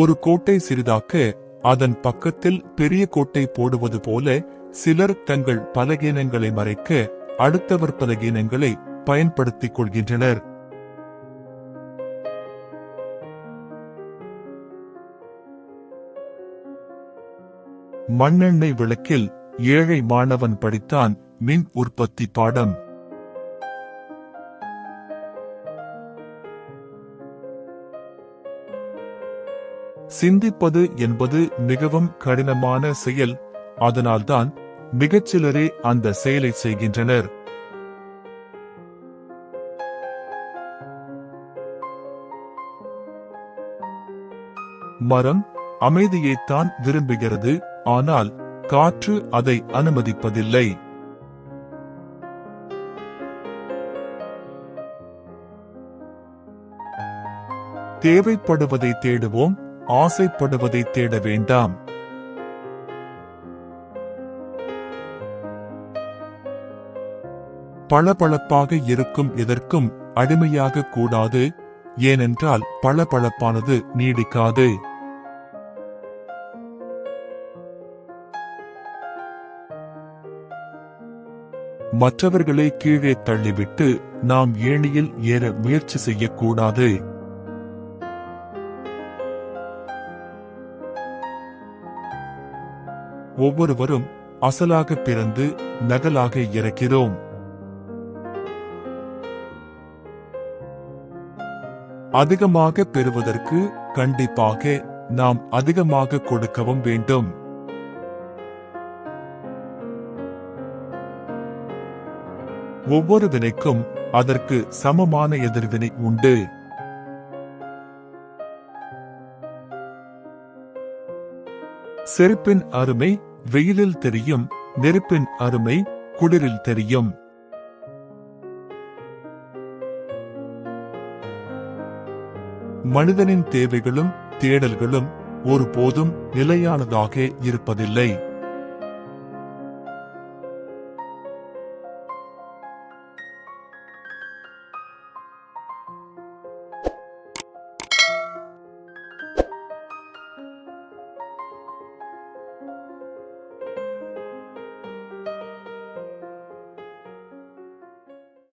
ஒரு கோட்டை சிறிதாக்க அதன் பக்கத்தில் பெரிய கோட்டை போடுவது போல சிலர் தங்கள் பலகீனங்களை மறைக்க அடுத்தவர் பலகீனங்களை பயன்படுத்திக் கொள்கின்றனர். மண்ணெண்ணெய் விளக்கில் ஏழை மாணவன் படித்தான் மின் உற்பத்தி பாடம். சிந்திப்பது என்பது மிகவும் கடினமான செயல். அதனால்தான் மிகச்சிலரே அந்த செயலை செய்கின்றனர். மரம் அமைதியைத்தான் விரும்புகிறது, ஆனால் காற்று அதை அனுமதிப்பதில்லை. தேவைப்படுவதை தேடுவோம், ஆசைப்படுவதை தேட வேண்டாம். பளபளப்பாக இருக்கும் எதற்கும் அடிமையாக கூடாது, ஏனென்றால் பளபளப்பானது நீடிக்காது. மற்றவர்களை கீழே தள்ளிவிட்டு நாம் ஏணியில் ஏற முயற்சி செய்யக்கூடாது. ஒவ்வொருவரும் அசலாக பிறந்து நகலாக இறக்கிறோம். அதிகமாக பெறுவதற்கு கண்டிப்பாக நாம் அதிகமாக கொடுக்கவும் வேண்டும். ஒவ்வொரு வினைக்கும் அதற்கு சமமான எதிர்வினை உண்டு. செருப்பின் அருமை வெயிலில் தெரியும், நெருப்பின் அருமை குளிரில் தெரியும். மனிதனின் தேவைகளும் தேடல்களும் ஒருபோதும் நிலையானதாக இருப்பதில்லை.